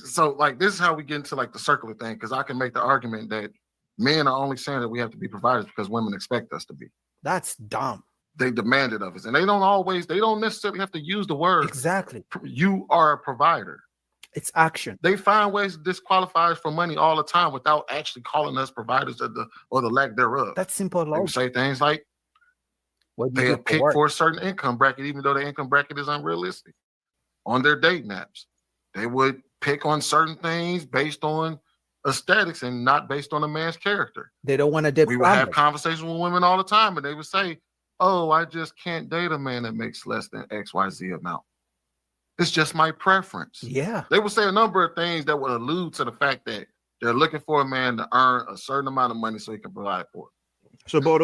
So like this is how we get into like the circular thing, because I can make the argument that men are only saying that we have to be providers because women expect us to be. That's dumb. They demand it of us, and they don't necessarily have to use the word Exactly. you are a provider. It's action. They find ways to disqualify us from money all the time without actually calling us providers of or the lack thereof. That's simple They would logic. say things like What do you they'll do for pick work? for a certain income bracket, even though the income bracket is unrealistic. On their dating apps, they would pick on certain things based on aesthetics and not based on a man's character. They don't want to date We would have family. conversations with women all the time, and they would say, "Oh, I just can't date a man that makes less than XYZ amount. It's just my preference." Yeah. They would say a number of things that would allude to the fact that they're looking for a man to earn a certain amount of money so he can provide for it. So, Bo,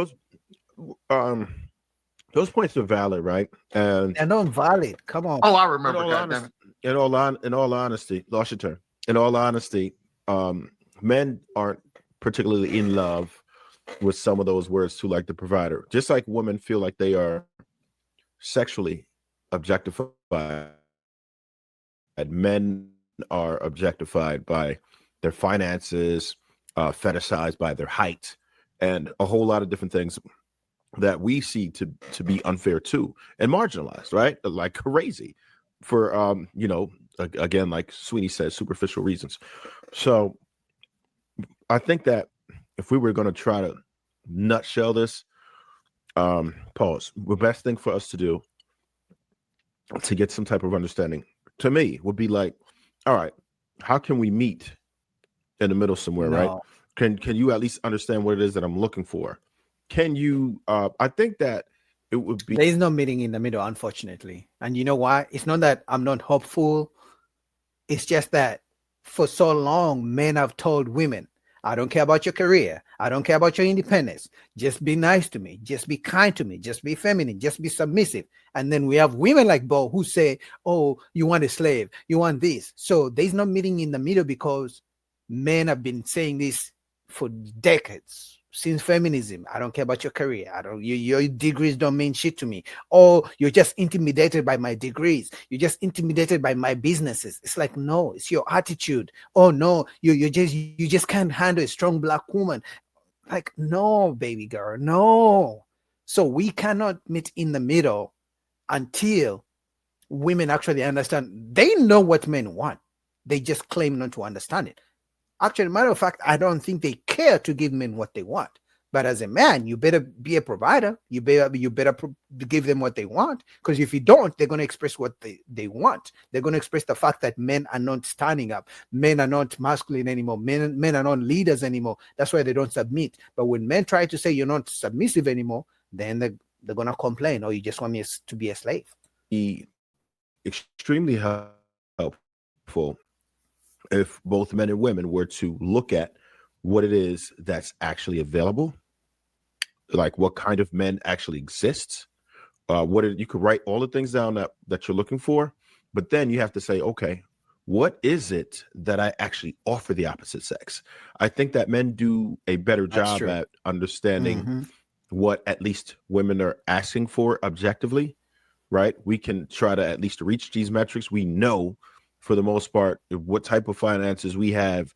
those points are valid, right? And They're not valid. Come on. Oh, I in remember. all Goddamn honesty, it. in all honesty, lost your turn. In all honesty, men aren't particularly in love with some of those words too, like the provider. Just like women feel like they are sexually objectified, men are objectified by their finances, fetishized by their height, and a whole lot of different things that we see to be unfair too and marginalized, right? Like crazy for again, like Sweeney says, superficial reasons. So I think that if we were going to try to nutshell this, pause. The best thing for us to do to get some type of understanding, to me, would be like, all right, how can we meet in the middle somewhere, right? No. Can you at least understand what it is that I'm looking for? Can you? I think that it would be. There is no meeting in the middle, unfortunately. And you know why? It's not that I'm not hopeful. It's just that for so long, men have told women, I don't care about your career. I don't care about your independence. Just be nice to me. Just be kind to me. Just be feminine. Just be submissive. And then we have women like Bo who say, oh, you want a slave. You want this. So there's no meeting in the middle because men have been saying this for decades. Since feminism, I don't care about your career. Your degrees don't mean shit to me. Or you're just intimidated by my degrees. You're just intimidated by my businesses. It's like, no, it's your attitude. Oh no, you just can't handle a strong black woman. Like, no, baby girl, no. So we cannot meet in the middle until women actually understand. They know what men want. They just claim not to understand it. Actually, matter of fact, I don't think they care to give men what they want. But as a man, you better be a provider. You better give them what they want. Because if you don't, they're going to express what they want. They're going to express the fact that men are not standing up. Men are not masculine anymore. Men are not leaders anymore. That's why they don't submit. But when men try to say you're not submissive anymore, then they're going to complain. Oh, you just want me to be a slave. Extremely helpful if both men and women were to look at what it is that's actually available, like what kind of men actually exists. You could write all the things down that you're looking for, but then you have to say, okay, what is it that I actually offer the opposite sex? I think that men do a better job at understanding what at least women are asking for objectively, right? We can try to at least reach these metrics. We know for the most part what type of finances we have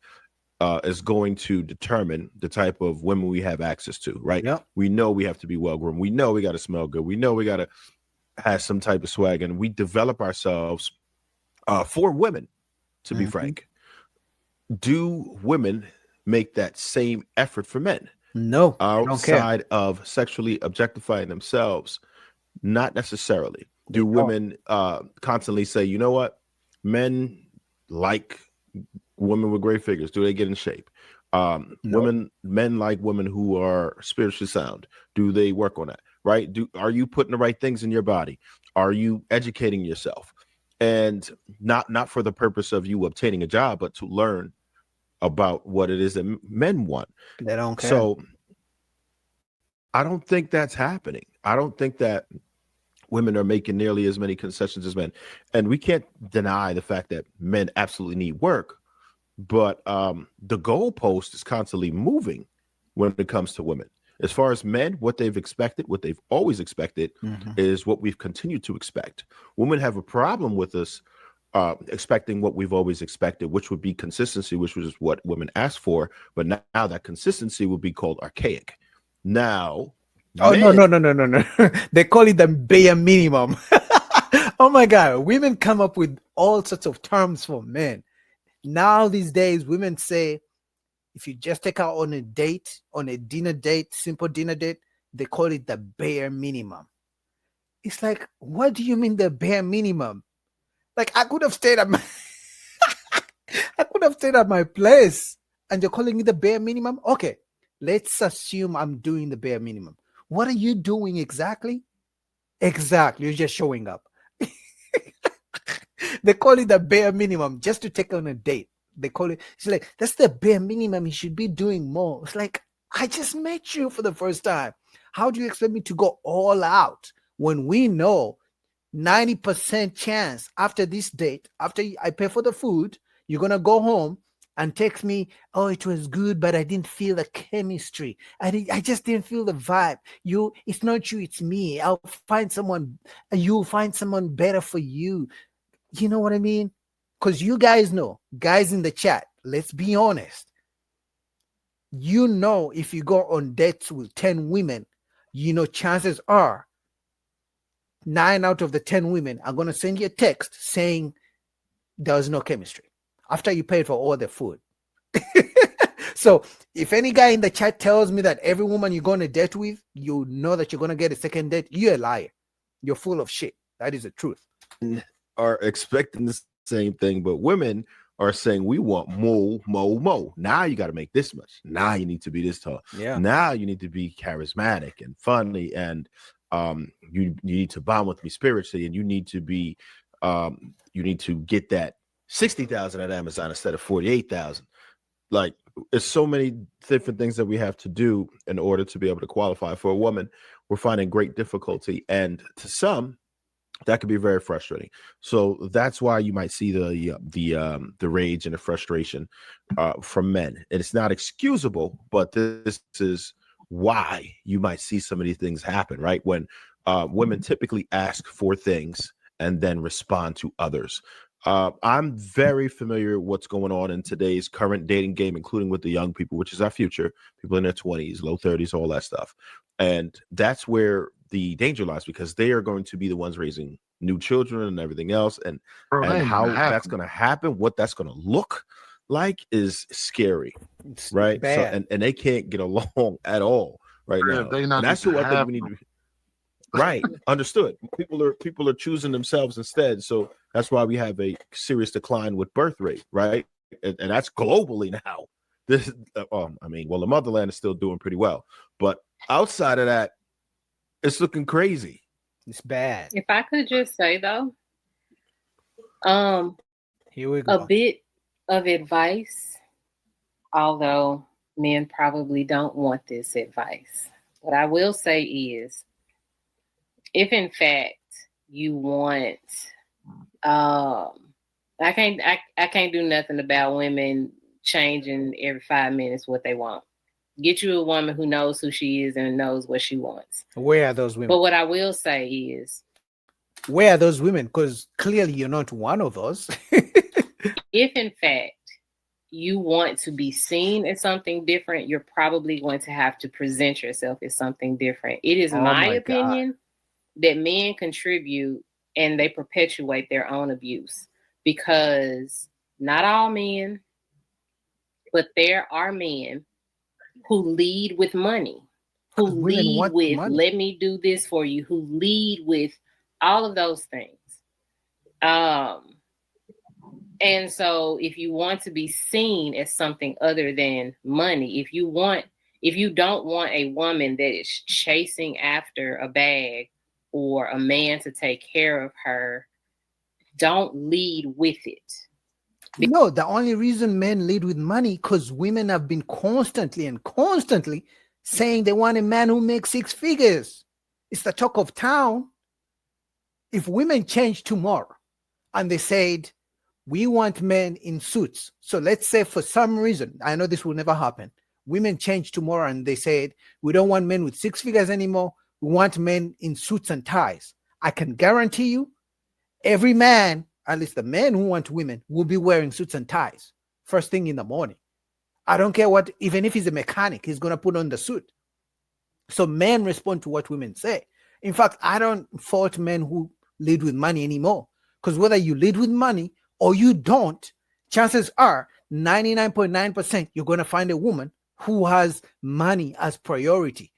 is going to determine the type of women we have access to, right? Yep. We know we have to be well grown. We know we got to smell good. We know we got to have some type of swag, and we develop ourselves for women, to be frank. Do women make that same effort for men? No, outside of sexually objectifying themselves, not necessarily. Do women constantly say, you know what, men like women with great figures? Do they get in shape? Men like women who are spiritually sound. Do they work on that? Right? Are you putting the right things in your body? Are you educating yourself? And not for the purpose of you obtaining a job, but to learn about what it is that men want. They don't care. So I don't think that's happening. I don't think that women are making nearly as many concessions as men. And we can't deny the fact that men absolutely need work, but the goalpost is constantly moving when it comes to women. As far as men, what they've expected, what they've always expected is what we've continued to expect. Women have a problem with us expecting what we've always expected, which would be consistency, which was what women asked for. But now that consistency would be called archaic. Now, Oh, men, no. They call it the bare minimum. Oh my God. Women come up with all sorts of terms for men. Now, these days, women say, if you just take out on a date, on a dinner date, simple dinner date, they call it the bare minimum. It's like, what do you mean the bare minimum? Like, I could have stayed at my I could have stayed at my place and you're calling it the bare minimum? Okay, let's assume I'm doing the bare minimum. What are you doing exactly? Exactly, you're just showing up. They call it the bare minimum just to take on a date. They call it, it's like, that's the bare minimum. You should be doing more. It's like, I just met you for the first time. How do you expect me to go all out when we know 90% chance after this date, after I pay for the food, you're going to go home and text me, oh, it was good, but I didn't feel the chemistry. I just didn't feel the vibe. It's not you, it's me. You'll find someone better for you. You know what I mean? Because you guys know, guys in the chat, let's be honest. You know, if you go on dates with 10 women, you know, chances are 9 out of the 10 women are going to send you a text saying there was no chemistry after you paid for all the food. So if any guy in the chat tells me that every woman you're going to date with, you know that you're going to get a second date, you're a liar. You're full of shit. That is the truth. are expecting the same thing, but women are saying we want more. Now you got to make this much. Now you need to be this tall. Yeah. Now you need to be charismatic and funny, and you need to bond with me spiritually, and you need to be you need to get that 60,000 at Amazon instead of 48,000. Like, there's so many different things that we have to do in order to be able to qualify for a woman. We're finding great difficulty, and to some, that could be very frustrating. So that's why you might see the rage and the frustration from men. And it's not excusable, but this is why you might see some of these things happen, right? When women typically ask for things and then respond to others. I'm very familiar with what's going on in today's current dating game, including with the young people, which is our future, people in their 20s, low 30s, all that stuff. And that's where the danger lies, because they are going to be the ones raising new children and everything else. And how that's going to happen, what that's going to look like is scary, right? Bad. So, and they can't get along at all right now. And that's who I think we need to be. Right. Understood. People are choosing themselves instead. So that's why we have a serious decline with birth rate, right? And that's globally now. This, the motherland is still doing pretty well, but outside of that, it's looking crazy. It's bad. If I could just say though, here we go. A bit of advice, although men probably don't want this advice. What I will say is, if in fact you want, I can't do nothing about women changing every 5 minutes what they want. Get you a woman who knows who she is and knows what she wants. Where are those women? But what I will say is, where are those women? Because clearly you're not one of those. if in fact you want to be seen as something different, you're probably going to have to present yourself as something different. It is my opinion that men contribute and they perpetuate their own abuse, because not all men, but there are men who lead with money, who lead with money. Let me do this for you, who lead with all of those things. And so if you want to be seen as something other than money, if you don't want a woman that is chasing after a bag or a man to take care of her, don't lead with it. No, the only reason men lead with money because women have been constantly saying they want a man who makes 6 figures. It's the talk of town. If women change tomorrow and they said, we want men in suits. So let's say for some reason, I know this will never happen. Women change tomorrow and they said, we don't want men with 6 figures anymore. We want men in suits and ties. I can guarantee you, every man at least the men who want women, will be wearing suits and ties first thing in the morning. I don't care what, even if he's a mechanic, he's going to put on the suit. So men respond to what women say. In fact, I don't fault men who lead with money anymore, because whether you lead with money or you don't, chances are 99.9% you're going to find a woman who has money as priority.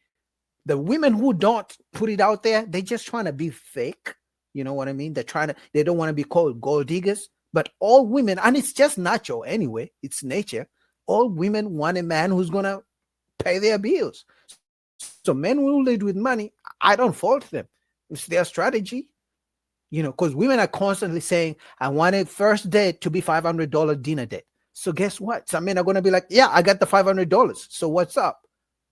The women who don't put it out there, they're just trying to be fake. You know what I mean? They don't want to be called gold diggers. But all women, and it's just natural anyway, it's nature. All women want a man who's going to pay their bills. So men who lead with money, I don't fault them. It's their strategy. Because women are constantly saying, I want a first date to be $500 dinner date. So guess what? Some men are going to be like, yeah, I got the $500. So what's up?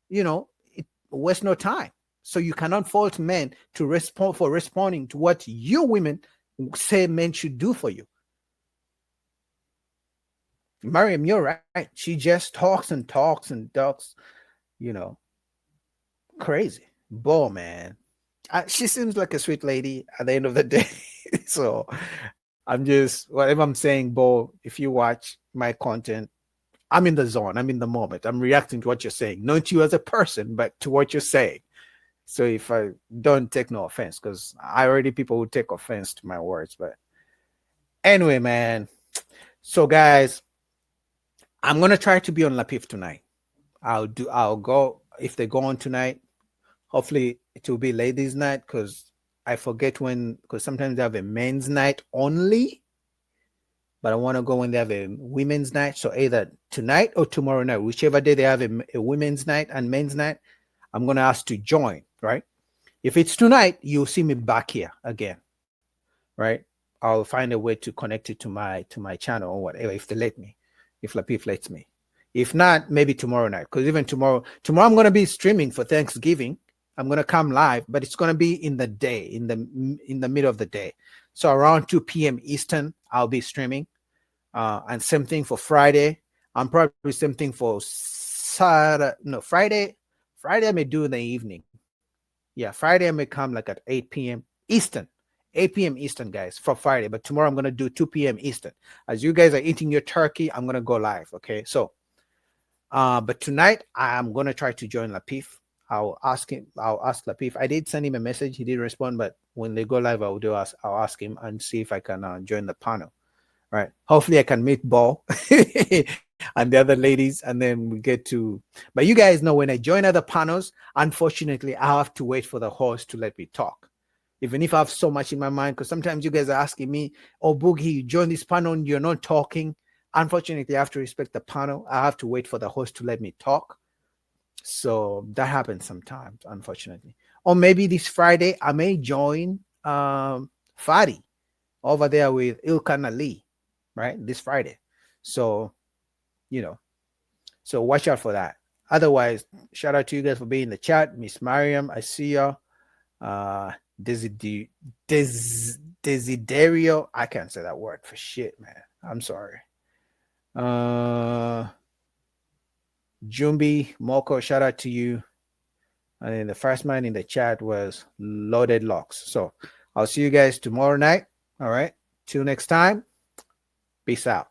It wastes no time. So you cannot fault men for responding to what you women say men should do for you. Mariam, you're right. She just talks and talks and talks, crazy. Boy, man. She seems like a sweet lady at the end of the day. So I'm just, whatever I'm saying, Bo, if you watch my content, I'm in the zone. I'm in the moment. I'm reacting to what you're saying. Not you as a person, but to what you're saying. So if I don't take no offense, because I already people who take offense to my words. But anyway, man. So guys, I'm going to try to be on Lapif tonight. I'll go, if they go on tonight, hopefully it will be ladies' night, because I forget when, because sometimes they have a men's night only, but I want to go when they have a women's night. So either tonight or tomorrow night, whichever day they have a women's night and men's night, I'm going to ask to join, right? If it's tonight, you'll see me back here again, right? I'll find a way to connect it to my channel or whatever, if they let me, if Lapif lets me. If not, maybe tomorrow night, because even tomorrow I'm going to be streaming for Thanksgiving. I'm going to come live, but it's going to be in the day, in the middle of the day. So around 2 p.m. Eastern, I'll be streaming. And same thing for Friday. I'm probably same thing for Saturday. No, Friday I may do in the evening. Yeah, Friday I may come like at 8 p.m. Eastern. 8 p.m. Eastern, guys, for Friday. But tomorrow I'm going to do 2 p.m. Eastern. As you guys are eating your turkey, I'm going to go live, okay? So, but tonight I'm going to try to join Lapif. I'll ask Lapif. I did send him a message. He didn't respond, but when they go live, I'll ask him and see if I can join the panel. Right. Hopefully I can meet Ball and the other ladies, and then we get to, but you guys know when I join other panels, unfortunately, I have to wait for the host to let me talk. Even if I have so much in my mind, because sometimes you guys are asking me, oh, Boogie, you join this panel and you're not talking. Unfortunately, I have to respect the panel. I have to wait for the host to let me talk. So that happens sometimes, unfortunately. Or maybe this Friday, I may join Fadi over there with Ilkan Ali, right? This Friday. So, so watch out for that. Otherwise, shout out to you guys for being in the chat. Miss Mariam, I see you. Desiderio, I can't say that word for shit, man. I'm sorry. Jumbi, Moko, shout out to you. And then the first man in the chat was Loaded Locks. So I'll see you guys tomorrow night. All right. Till next time. Peace out.